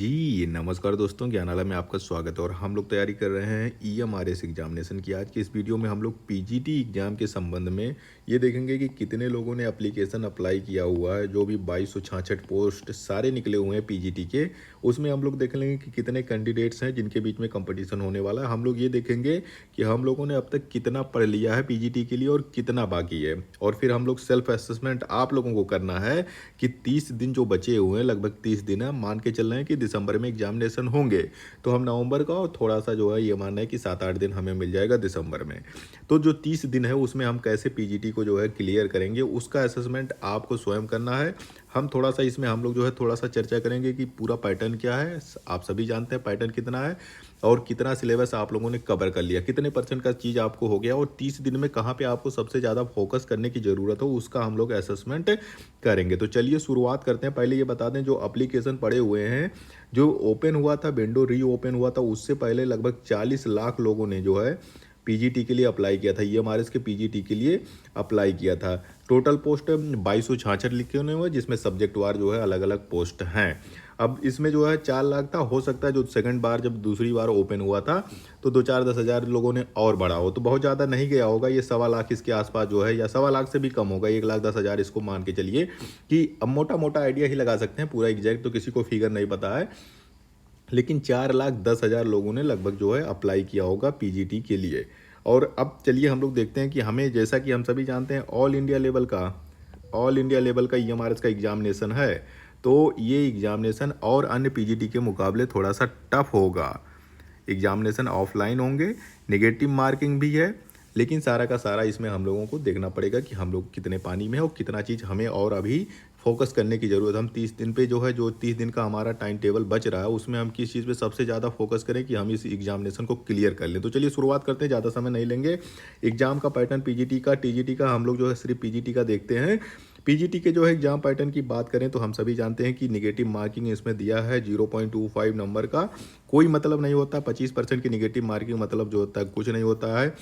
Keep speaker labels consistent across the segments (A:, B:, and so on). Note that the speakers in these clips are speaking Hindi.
A: जी, नमस्कार दोस्तों, ज्ञानालय में आपका स्वागत है और हम लोग तैयारी कर रहे हैं ईएमआरएस एग्जामिनेशन की। आज की इस वीडियो में हम लोग पीजीटी एग्ज़ाम के संबंध में ये देखेंगे कि कितने लोगों ने एप्लीकेशन अप्लाई किया हुआ है। जो भी 2266 पोस्ट सारे निकले हुए हैं पीजीटी के, उसमें हम लोग देख लेंगे कि कितने कैंडिडेट्स हैं जिनके बीच में कंपटीशन होने वाला है। हम लोग ये देखेंगे कि हम लोगों ने अब तक कितना पढ़ लिया है पीजीटी के लिए और कितना बाकी है। और फिर हम लोग सेल्फ असेसमेंट आप लोगों को करना है कि 30 दिन जो बचे हुए हैं, लगभग 30 दिन है, मान के चल रहे हैं कि दिसंबर में एग्जामिनेशन होंगे, तो हम नवंबर का और थोड़ा सा जो है ये मानना है कि 7-8 दिन हमें मिल जाएगा दिसंबर में। तो जो 30 दिन है उसमें हम कैसे पीजीटी को जो है क्लियर करेंगे, उसका असेसमेंट आपको स्वयं करना है। हम थोड़ा सा इसमें हम लोग जो है थोड़ा सा चर्चा करेंगे कि पूरा पैटर्न क्या है। आप सभी जानते हैं पैटर्न कितना है और कितना सिलेबस आप लोगों ने कवर कर लिया, कितने परसेंट का चीज़ आपको हो गया और 30 दिन में कहाँ पे आपको सबसे ज़्यादा फोकस करने की ज़रूरत हो, उसका हम लोग असेसमेंट करेंगे। तो चलिए शुरुआत करते हैं। पहले ये बता दें, जो एप्लीकेशन पड़े हुए हैं, जो ओपन हुआ था, विंडो रीओपन हुआ था, उससे पहले लगभग 40 लाख लोगों ने जो है पीजीटी के लिए अप्लाई किया था। ईएमआरएस के पीजीटी के लिए अप्लाई किया था। टोटल पोस्ट 2266 लिखे हुए, जिसमें सब्जेक्ट वार जो है अलग अलग पोस्ट हैं। अब इसमें जो है 4 लाख था। हो सकता है जो सेकंड बार जब दूसरी बार ओपन हुआ था तो 2-4-10 हज़ार लोगों ने और बढ़ा हो, तो बहुत ज़्यादा नहीं गया होगा। ये 1.25 लाख इसके आसपास जो है, या 1.25 लाख से भी कम होगा, 1,10,000 इसको मान के चलिए कि अब मोटा मोटा आइडिया ही लगा सकते हैं। पूरा एग्जैक्ट तो किसी को फिगर नहीं पता है, लेकिन 4,10,000 लोगों ने लगभग जो है अप्लाई किया होगा पीजीटी के लिए। और अब चलिए हम लोग देखते हैं कि हमें, जैसा कि हम सभी जानते हैं, ऑल इंडिया लेवल का ईएमआरएस का एग्जामिनेशन है। तो ये एग्जामिनेशन और अन्य पीजीटी के मुकाबले थोड़ा सा टफ होगा। एग्जामिनेशन ऑफलाइन होंगे, नेगेटिव मार्किंग भी है, लेकिन सारा का सारा इसमें हम लोगों को देखना पड़ेगा कि हम लोग कितने पानी में है और कितना चीज़ हमें और अभी फोकस करने की ज़रूरत है। हम 30 दिन पे जो है, जो 30 दिन का हमारा टाइम टेबल बच रहा है, उसमें हम किस चीज़ पे सबसे ज़्यादा फोकस करें कि हम इस एग्जामिनेशन को क्लियर कर लें। तो चलिए शुरुआत करते हैं, ज़्यादा समय नहीं लेंगे। एग्जाम का पैटर्न पीजीटी का, टीजीटी का हम लोग जो है सिर्फ पीजीटी का देखते हैं। पीजीटी के जो है एग्जाम पैटर्न की बात करें तो हम सभी जानते हैं कि निगेटिव मार्किंग इसमें दिया है 0.25 नंबर का। कोई मतलब नहीं होता 25% की निगेटिव मार्किंग, मतलब जो होता है कुछ नहीं होता है।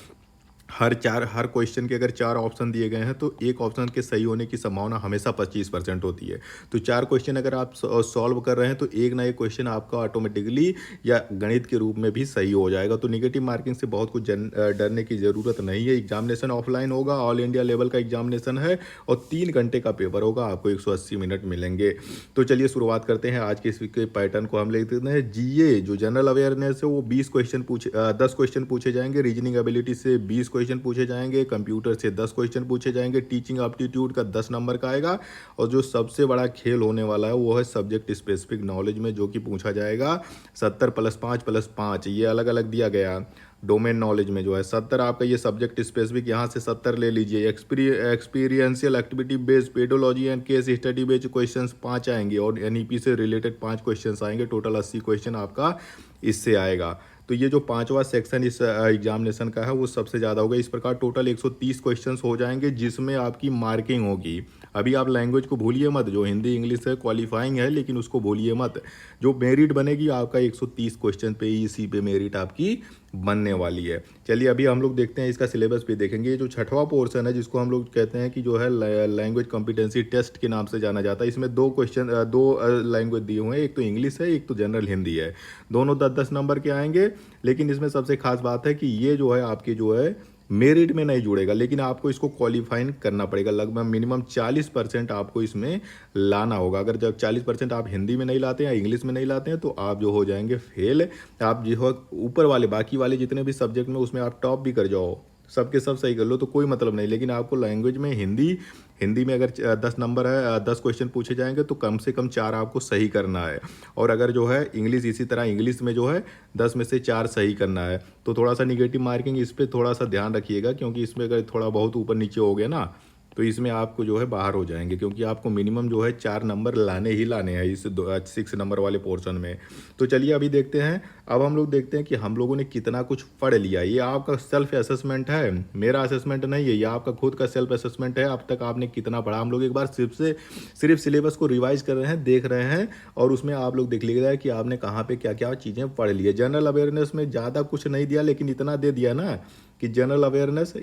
A: हर क्वेश्चन के अगर 4 ऑप्शन दिए गए हैं तो एक ऑप्शन के सही होने की संभावना हमेशा 25% होती है। तो 4 क्वेश्चन अगर आप सॉल्व कर रहे हैं तो एक ना एक क्वेश्चन आपका ऑटोमेटिकली या गणित के रूप में भी सही हो जाएगा। तो निगेटिव मार्किंग से बहुत कुछ डरने की ज़रूरत नहीं है। एग्जामिनेशन ऑफलाइन होगा, ऑल इंडिया लेवल का एग्जामिनेशन है और 3 घंटे का पेपर होगा, आपको 180 मिनट मिलेंगे। तो चलिए शुरुआत करते हैं। आज के इस पैटर्न को हम लेते हैं। जीए जो जनरल अवेयरनेस है वो 10 क्वेश्चन पूछे जाएंगे। रीजनिंग एबिलिटी से 20 क्वेश्चन पूछे जाएंगे। कंप्यूटर से 10 क्वेश्चन पूछे जाएंगे। टीचिंग एप्टीट्यूड का 10 नंबर का आएगा। और जो सबसे बड़ा खेल होने वाला है वो है सब्जेक्ट स्पेसिफिक नॉलेज में, जो कि पूछा जाएगा 70 + 5 + 5, ये अलग अलग दिया गया। डोमेन नॉलेज में जो है 70 आपका, ये सब्जेक्ट स्पेसिफिक, यहाँ से 70 ले लीजिए। Experiential activity based, pedology and case study based questions 5 आएंगे और एनईपी से रिलेटेड 5 क्वेश्चंस आएंगे। टोटल 80 क्वेश्चन आपका इससे आएगा। तो ये जो 5वां सेक्शन इस एग्जामिनेशन का है वो सबसे ज़्यादा होगा। इस प्रकार टोटल 130 क्वेश्चंस हो जाएंगे, जिसमें आपकी मार्किंग होगी। अभी आप लैंग्वेज को भूलिए मत, जो हिंदी इंग्लिश है क्वालिफाइंग है, लेकिन उसको भूलिए मत। जो मेरिट बनेगी आपका 130 क्वेश्चन पे, इसी पे मेरिट आपकी बनने वाली है। चलिए अभी हम लोग देखते हैं, इसका सिलेबस भी देखेंगे। ये जो 6वां पोर्शन है, जिसको हम लोग कहते हैं कि जो है लैंग्वेज कॉम्पिटेंसी टेस्ट के नाम से जाना जाता है, इसमें 2 लैंग्वेज दिए हुए हैं। एक तो इंग्लिश है, एक तो जनरल हिंदी है। दोनों 10-10 नंबर के आएंगे। लेकिन इसमें सबसे खास बात है कि ये जो है आपकी जो है मेरिट में नहीं जुड़ेगा, लेकिन आपको इसको क्वालिफाइन करना पड़ेगा। लगभग मिनिमम 40% आपको इसमें लाना होगा। अगर जब 40% आप हिंदी में नहीं लाते हैं या इंग्लिश में नहीं लाते हैं तो आप जो हो जाएंगे फेल। आप जो है ऊपर वाले बाकी वाले जितने भी सब्जेक्ट में, उसमें आप टॉप भी कर जाओ, सबके सब सही कर लो तो कोई मतलब नहीं, लेकिन आपको लैंग्वेज में हिंदी में अगर 10 नंबर है, 10 क्वेश्चन पूछे जाएंगे तो कम से कम 4 आपको सही करना है। और अगर जो है इंग्लिश, इसी तरह इंग्लिश में जो है 10 में से 4 सही करना है। तो थोड़ा सा निगेटिव मार्किंग इस पर थोड़ा सा ध्यान रखिएगा, क्योंकि इसमें अगर थोड़ा बहुत ऊपर नीचे हो गया ना तो इसमें आपको जो है बाहर हो जाएंगे, क्योंकि आपको मिनिमम जो है 4 नंबर लाने ही लाने हैं इस 6 नंबर वाले पोर्शन में। तो चलिए अभी देखते हैं। अब हम लोग देखते हैं कि हम लोगों ने कितना कुछ पढ़ लिया। ये आपका सेल्फ असेसमेंट है, मेरा असेसमेंट नहीं है, ये आपका खुद का सेल्फ असेसमेंट है। अब तक आपने कितना पढ़ा, हम लोग एक बार सिर्फ सिलेबस को रिवाइज कर रहे हैं, देख रहे हैं, और उसमें आप लोग देख लीजिएगा कि आपने कहाँ पे क्या क्या चीज़ें पढ़ ली है। जनरल अवेयरनेस में ज़्यादा कुछ नहीं दिया, लेकिन इतना दे दिया ना कि जनरल अवेयरनेस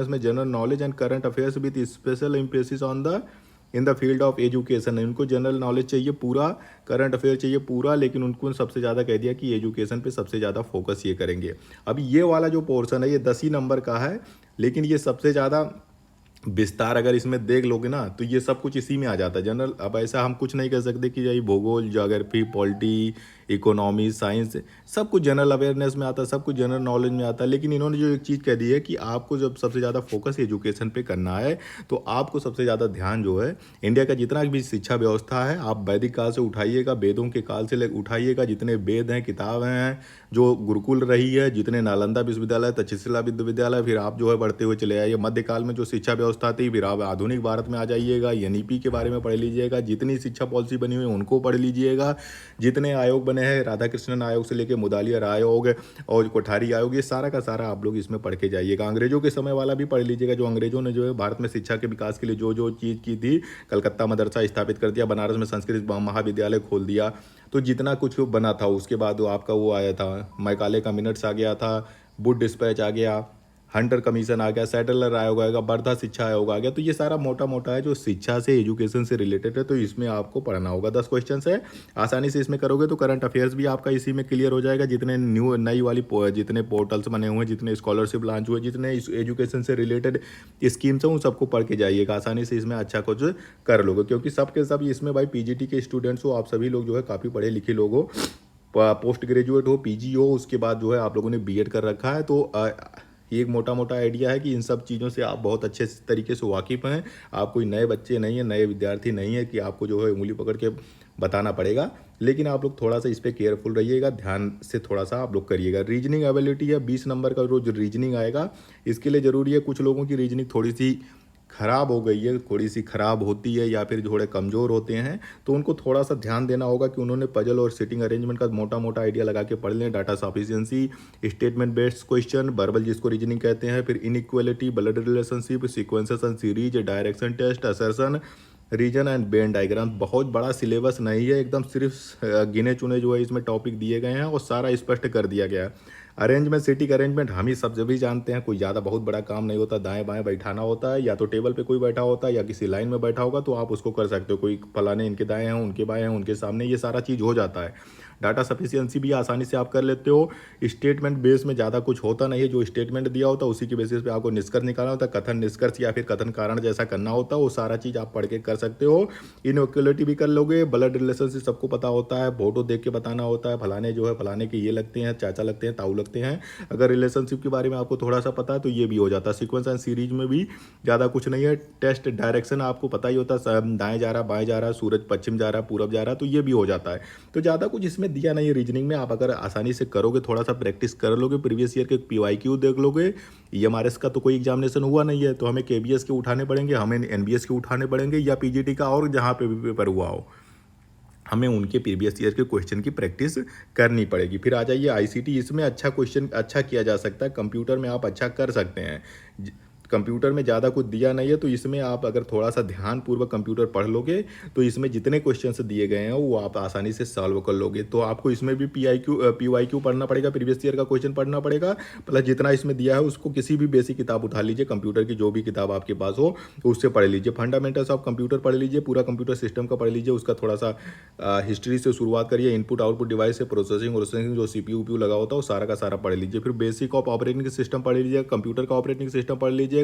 A: में general knowledge and current affairs with special emphasis on the in the field of education. इनको जनरल नॉलेज चाहिए पूरा, करंट अफेयर चाहिए पूरा, लेकिन उनको सबसे ज़्यादा कह दिया कि एजुकेशन पे सबसे ज़्यादा फोकस ये करेंगे। अब ये वाला जो पोर्शन है ये 10 ही नंबर का है, लेकिन ये सबसे ज़्यादा विस्तार अगर इसमें देख लोगे ना तो ये सब कुछ इसी में आ जाता है जनरल। अब ऐसा हम कुछ नहीं कर सकते कि यही भूगोल, ज्योग्राफी, पॉलिटी, इकोनॉमी, साइंस सब कुछ जनरल अवेयरनेस में आता है, सब कुछ जनरल नॉलेज में आता है। लेकिन इन्होंने जो एक चीज़ कह दी है कि आपको जब सबसे ज़्यादा फोकस एजुकेशन पे करना है तो आपको सबसे ज़्यादा ध्यान जो है इंडिया का जितना भी शिक्षा व्यवस्था है आप वैदिक काल से उठाइएगा, वेदों के काल से उठाइएगा, जितने वेद हैं, किताबें हैं, जो गुरुकुल रही है, जितने नालंदा विश्वविद्यालय, तक्षशिला विश्वविद्यालय, फिर आप जो है बढ़ते हुए चले आइए मध्यकाल में जो शिक्षा व्यवस्था थी, फिर आप आधुनिक भारत में आ जाइएगा, एनईपी के बारे में पढ़ लीजिएगा, जितनी शिक्षा पॉलिसी बनी हुई है उनको पढ़ लीजिएगा, जितने आयोग बने हैं राधाकृष्णन आयोग से लेकर मुदालियर आयोग और कोठारी आयोग, ये सारा का सारा आप लोग इसमें पढ़ के जाइएगा। अंग्रेजों के समय वाला भी पढ़ लीजिएगा, जो अंग्रेजों ने जो है भारत में शिक्षा के विकास के लिए जो जो चीज़ की थी, कलकत्ता मदरसा स्थापित कर दिया, बनारस में संस्कृत महाविद्यालय खोल दिया, तो जितना कुछ बना था उसके बाद आपका वो आया था मैकाले का मिनट्स आ गया था, वुड डिस्पैच आ गया, हंटर कमीशन आ गया, सेटलर आयोग आएगा, वर्धा शिक्षा आयोग आ गया। तो ये सारा मोटा मोटा है जो शिक्षा से एजुकेशन से रिलेटेड है, तो इसमें आपको पढ़ना होगा। 10 क्वेश्चन है, आसानी से इसमें करोगे तो करंट अफेयर्स भी आपका इसी में क्लियर हो जाएगा। जितने नई वाली जितने पोर्टल्स बने हुए हैं, जितने स्कॉलरशिप लॉन्च हुए, जितने एजुकेशन से रिलेटेड स्कीम्स हैं उन सबको पढ़ के जाइएगा, आसानी से इसमें अच्छा कुछ कर लोगे। क्योंकि सब के सब इसमें भाई पीजीटी के स्टूडेंट्स हो, आप सभी लोग जो है काफ़ी पढ़े लिखे लोग हो, पोस्ट ग्रेजुएट हो, पीजी हो, उसके बाद जो है आप लोगों ने बीएड कर रखा है, तो ये एक मोटा मोटा आइडिया है कि इन सब चीज़ों से आप बहुत अच्छे तरीके से वाकिफ़ हैं। आप कोई नए बच्चे नहीं हैं, नए विद्यार्थी नहीं है कि आपको जो है उंगली पकड़ के बताना पड़ेगा। लेकिन आप लोग थोड़ा सा इस पर केयरफुल रहिएगा, ध्यान से थोड़ा सा आप लोग करिएगा। रीजनिंग एबिलिटी है, 20 नंबर का रोज रीजनिंग आएगा, इसके लिए ज़रूरी है कुछ लोगों की रीजनिंग थोड़ी सी खराब हो गई है, थोड़ी सी खराब होती है या फिर थोड़े कमज़ोर होते हैं, तो उनको थोड़ा सा ध्यान देना होगा कि उन्होंने पजल और सिटिंग अरेंजमेंट का मोटा मोटा आइडिया लगा के पढ़ लें। Data sufficiency, statement based question, verbal जिसको रीजनिंग कहते हैं, फिर inequality, blood relationship, sequences and series, direction test, assertion, reason and venn diagram. बहुत बड़ा सिलेबस नहीं है, एकदम सिर्फ गिने चुने जो है इसमें टॉपिक दिए गए हैं और सारा स्पष्ट कर दिया गया है। अरेंजमेंट, सीटिंग अरेंजमेंट हम ही सब जब भी जानते हैं, कोई ज़्यादा बहुत बड़ा काम नहीं होता, दाएं बाएं बैठाना होता है, या तो टेबल पे कोई बैठा होता है या किसी लाइन में बैठा होगा तो आप उसको कर सकते हो, कोई फलाने इनके दाएं हैं, उनके बाएं हैं, उनके सामने, ये सारा चीज़ हो जाता है। डाटा सफिशिएंसी भी आसानी से आप कर लेते हो। स्टेटमेंट बेस में ज़्यादा कुछ होता नहीं है, जो स्टेटमेंट दिया होता है उसी के बेसिस पे आपको निष्कर्ष निकालना होता है, कथन निष्कर्ष या फिर कथन कारण जैसा करना होता है, वो सारा चीज़ आप पढ़ के कर सकते हो। इनइक्वालिटी भी कर लोगे, ब्लड रिलेशनशिप सबको पता होता है, फोटो देख के बताना होता है, फलाने जो है फलाने के ये लगते हैं, चाचा लगते हैं, ताऊ लगते हैं। अगर रिलेशनशिप के बारे में आपको थोड़ा सा पता है तो ये भी हो जाता है। सीक्वेंस एंड सीरीज में भी ज़्यादा कुछ नहीं है। टेस्ट डायरेक्शन आपको पता ही होता है, दाएं जा रहा, बाएं जा रहा, सूरज पश्चिम जा रहा, पूरब जा रहा, तो ये भी हो जाता है। तो ज़्यादा कुछ इसमें दिया नहीं है रीजनिंग में। आप अगर आसानी से करोगे, थोड़ा सा प्रैक्टिस कर लोगे, प्रीवियस ईयर के पीवाईक्यू देख लोगे। ईएमआरएस का तो कोई एग्जामिनेशन हुआ नहीं है, तो हमें केबीएस के उठाने पड़ेंगे, हमें एनबीएस के उठाने पड़ेंगे, या पीजीटी का और जहाँ पे भी पेपर हुआ हो हमें उनके प्रीवियस ईयर के क्वेश्चन की प्रैक्टिस करनी पड़ेगी। फिर आ जाइए आईसीटी, इसमें अच्छा क्वेश्चन अच्छा किया जा सकता है, कंप्यूटर में आप अच्छा कर सकते हैं। कंप्यूटर में ज़्यादा कुछ दिया नहीं है, तो इसमें आप अगर थोड़ा सा ध्यानपूर्वक कंप्यूटर पढ़ लोगे तो इसमें जितने क्वेश्चंस दिए गए हैं वो आप आसानी से सॉल्व कर लोगे। तो आपको इसमें भी पीवाईक्यू पढ़ना पड़ेगा, प्रीवियस ईयर का क्वेश्चन पढ़ना पड़ेगा, प्लस जितना इसमें दिया है उसको किसी भी बेसिक किताब उठा लीजिए, कंप्यूटर की जो भी किताब आपके पास हो उससे पढ़ लीजिए। फंडामेंटल्स ऑफ कंप्यूटर पढ़ लीजिए, पूरा कंप्यूटर सिस्टम का पढ़ लीजिए, उसका थोड़ा सा हिस्ट्री से शुरुआत करिए, इनपुट आउटपुट डिवाइस से प्रोसेसिंग जो सीपीयू उपीयू लगा होता है वो सारा का सारा पढ़ लीजिए। फिर बेसिक ऑफ ऑपरेटिंग सिस्टम पढ़ लीजिएगा, कंप्यूटर का ऑपरेटिंग सिस्टम पढ़ लीजिएगा,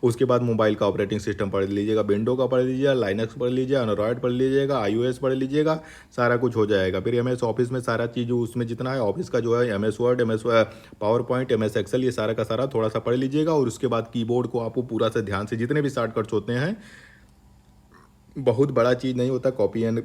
A: उसके बाद मोबाइल का ऑपरेटिंग सिस्टम पढ़ लीजिएगा, विंडो का पढ़ लीजिएगा, लाइनक्स पढ़ लीजिएगा, एंड्रॉयड पढ़ लीजिएगा, आईओएस पढ़ लीजिएगा, सारा कुछ हो जाएगा। फिर एमएस ऑफिस में सारा चीज़ उसमें जितना है ऑफिस का जो है MS Word, MS PowerPoint, MS Excel, ये सारा का सारा थोड़ा सा पढ़ लीजिएगा। और उसके बाद कीबोर्ड को आपको पूरा से ध्यान से, जितने भी शॉर्टकट्स होते हैं, बहुत बड़ा चीज़ नहीं होता, कॉपी एंड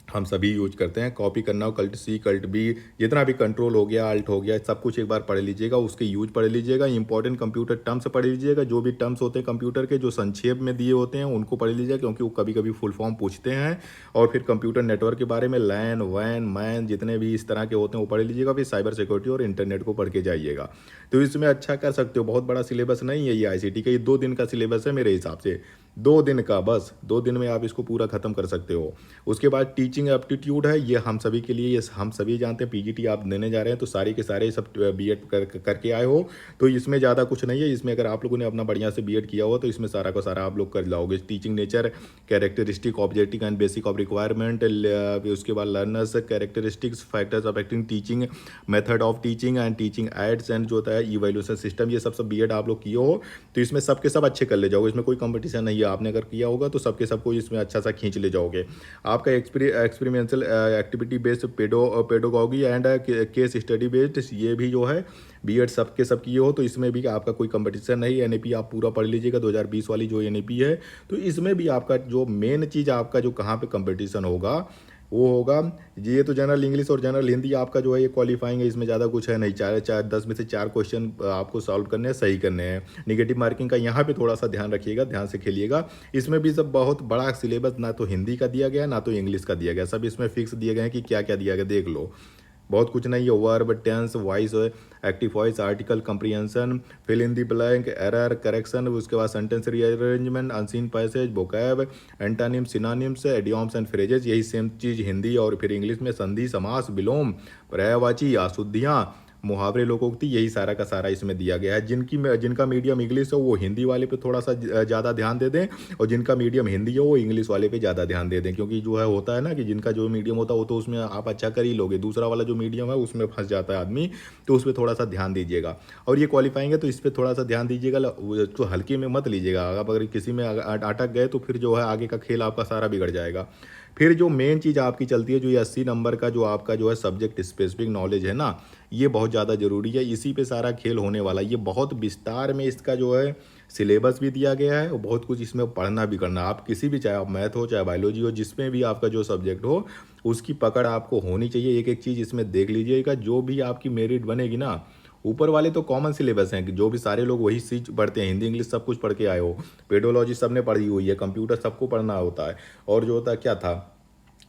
A: हम सभी यूज करते हैं, कॉपी करना हो, कल्ट सी कल्ट बी, जितना भी कंट्रोल हो गया, अल्ट हो गया, सब कुछ एक बार पढ़ लीजिएगा, उसके यूज पढ़ लीजिएगा। इंपॉर्टेंट कंप्यूटर टर्म्स पढ़ लीजिएगा, जो भी टर्म्स होते हैं कंप्यूटर के जो संक्षेप में दिए होते हैं उनको पढ़ लीजिएगा, क्योंकि वो कभी कभी फुल फॉर्म पूछते हैं। और फिर कंप्यूटर नेटवर्क के बारे में लैन वैन मैन जितने भी इस तरह के होते हैं वो पढ़ लीजिएगा। फिर साइबर सिक्योरिटी और इंटरनेट को पढ़ के जाइएगा, तो इसमें अच्छा कर सकते हो। बहुत बड़ा सिलेबस नहीं है ये आईसीटी का, ये 2 दिन का सिलेबस है मेरे हिसाब से। 2 दिन का, बस 2 दिन में आप इसको पूरा खत्म कर सकते हो। उसके बाद टीचिंग एप्टीट्यूड है, ये हम सभी के लिए, ये हम सभी जानते हैं, पीजीटी आप देने जा रहे हैं तो सारे के सारे सब बीएड करके आए हो, तो इसमें ज़्यादा कुछ नहीं है। इसमें अगर आप लोगों ने अपना बढ़िया से बीएड किया हुआ तो इसमें सारा का सारा आप लोग कर लाओगे। Teaching nature, characteristic, objective and basic of requirement, उसके बाद learners characteristics, factors affecting teaching, method of teaching and teaching ads and जो होता है इवैल्यूएशन सिस्टम, ये सब बीएड आप लोग किए हो तो इसमें सबके सब अच्छे कर ले जाओगे। इसमें कोई कंपटीशन नहीं है, आपने अगर किया होगा तो सबके सबको इसमें अच्छा सा खींच ले जाओगे। आपका experimental activity based pedagogy and case study based, ये भी जो है बीएड सबके सब किए हो तो इसमें भी आपका कोई कंपटीशन नहीं। एनएपी आप पूरा पढ़ लीजिएगा, 2020 वाली जो एनएपी है, तो इसमें भी आपका जो मेन चीज़ आपका जो कहाँ पे कंपटीशन होगा वो होगा, ये तो जनरल इंग्लिश और जनरल हिंदी आपका जो है ये क्वालिफाइंग है, इसमें ज़्यादा कुछ है नहीं। 10 में से 4 क्वेश्चन आपको सॉल्व करने हैं, सही करने हैं। निगेटिव मार्किंग का यहाँ पे थोड़ा सा ध्यान रखिएगा, ध्यान से खेलिएगा। इसमें भी सब बहुत बड़ा सिलेबस ना तो हिंदी का दिया गया ना तो इंग्लिश का दिया गया, सब इसमें फिक्स दिए गए हैं कि क्या क्या दिया गया, देख लो। बहुत कुछ नहीं है, verb, tense, voice, active voice, article comprehension, fill in the blank, error correction, उसके बाद sentence rearrangement, unseen passage, vocab, antonym, synonyms, idioms and phrases, यही सेम चीज़ हिंदी और फिर इंग्लिश में संधि, समास, विलोम, पर्यायवाची, अशुद्धियाँ, मुहावरे, लोकोक्ति, यही सारा का सारा इसमें दिया गया है। जिनका मीडियम इंग्लिश है वो हिंदी वाले पे थोड़ा सा ज़्यादा ध्यान दे दें, और जिनका मीडियम हिंदी है वो इंग्लिश वाले पे ज़्यादा ध्यान दे दें, क्योंकि जो है होता है ना कि जिनका जो मीडियम होता है वो तो उसमें आप अच्छा कर ही लोगे, दूसरा वाला जो मीडियम है उसमें फंस जाता है आदमी, तो उस पर थोड़ा सा ध्यान दीजिएगा। और ये क्वालिफाइंग है तो इस पर थोड़ा सा ध्यान दीजिएगा, तो हल्के में मत लीजिएगा। आप अगर किसी में अटक गए तो फिर जो है आगे का खेल आपका सारा बिगड़ जाएगा। फिर जो मेन चीज़ आपकी चलती है, जो ये 80 नंबर का जो आपका जो है सब्जेक्ट स्पेसिफिक नॉलेज है ना, ये बहुत ज़्यादा ज़रूरी है, इसी पे सारा खेल होने वाला है। ये बहुत विस्तार में इसका जो है सिलेबस भी दिया गया है और बहुत कुछ इसमें पढ़ना भी करना। आप किसी भी, चाहे आप मैथ हो चाहे बायोलॉजी हो, जिसमें भी आपका जो सब्जेक्ट हो उसकी पकड़ आपको होनी चाहिए। एक एक चीज़ इसमें देख लीजिएगा, जो भी आपकी मेरिट बनेगी ना, ऊपर वाले तो कॉमन सिलेबस हैं कि जो भी सारे लोग वही चीज पढ़ते हैं, हिंदी इंग्लिश सब कुछ पढ़ के आए हो, पेडोलॉजी सबने पढ़ी हुई है, कंप्यूटर सबको पढ़ना होता है, और जो होता है क्या था,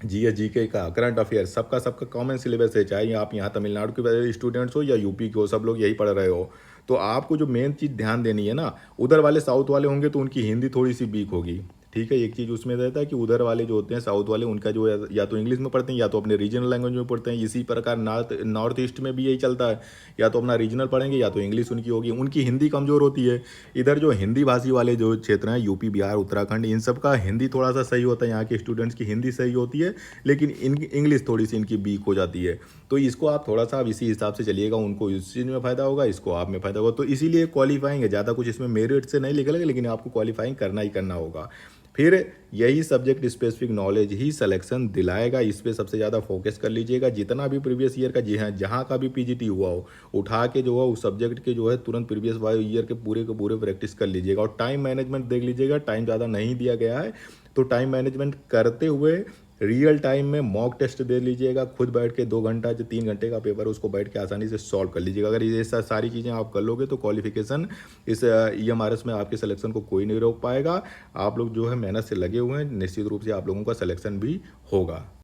A: जीएस जीके का, करंट अफेयर, सबका सबका कॉमन सिलेबस है। चाहे आप यहाँ तमिलनाडु के स्टूडेंट्स हो या यूपी के हो, सब लोग यही पढ़ रहे हो। तो आपको जो मेन चीज़ ध्यान देनी है ना, उधर वाले साउथ वाले होंगे तो उनकी हिंदी थोड़ी सी वीक होगी, ठीक है। एक चीज़ उसमें रहता है कि उधर वाले जो होते हैं साउथ वाले, उनका जो है या तो इंग्लिश में पढ़ते हैं या तो अपने रीजनल लैंग्वेज में पढ़ते हैं। इसी प्रकार नॉर्थ ईस्ट में भी यही चलता है, या तो अपना रीजनल पढ़ेंगे या तो इंग्लिश उनकी होगी, उनकी हिंदी कमज़ोर होती है। इधर जो हिंदी भाषी वाले जो क्षेत्र हैं, यूपी, बिहार, उत्तराखंड, इन सब का हिंदी थोड़ा सा सही होता है, यहाँ के स्टूडेंट्स की हिंदी सही होती है, लेकिन इंग्लिश थोड़ी सी इनकी वीक हो जाती है। तो इसको आप थोड़ा सा इसी हिसाब से चलिएगा, उनको इस चीज़ में फ़ायदा होगा, इसको आप में फ़ायदा होगा। तो इसीलिए क्वालिफाइंग है, ज़्यादा कुछ इसमें मेरिट से नहीं निकलेगा, लेकिन आपको क्वालिफाइंग करना ही करना होगा। फिर यही सब्जेक्ट स्पेसिफिक नॉलेज ही सिलेक्शन दिलाएगा, इस पे सबसे ज़्यादा फोकस कर लीजिएगा। जितना भी प्रीवियस ईयर का, जी हाँ, जहाँ का भी पीजीटी हुआ हो, उठा के जो है उस सब्जेक्ट के जो है तुरंत प्रीवियस ईयर के पूरे प्रैक्टिस कर लीजिएगा। और टाइम मैनेजमेंट देख लीजिएगा, टाइम ज़्यादा नहीं दिया गया है, तो टाइम मैनेजमेंट करते हुए रियल टाइम में मॉक टेस्ट दे लीजिएगा, खुद बैठ के 2 घंटा जो 3 घंटे का पेपर है उसको बैठ के आसानी से सॉल्व कर लीजिएगा। अगर ये सारी चीज़ें आप कर लोगे तो क्वालिफिकेशन इस ईएमआरएस में आपके सिलेक्शन को कोई नहीं रोक पाएगा। आप लोग जो है मेहनत से लगे हुए हैं, निश्चित रूप से आप लोगों का सिलेक्शन भी होगा।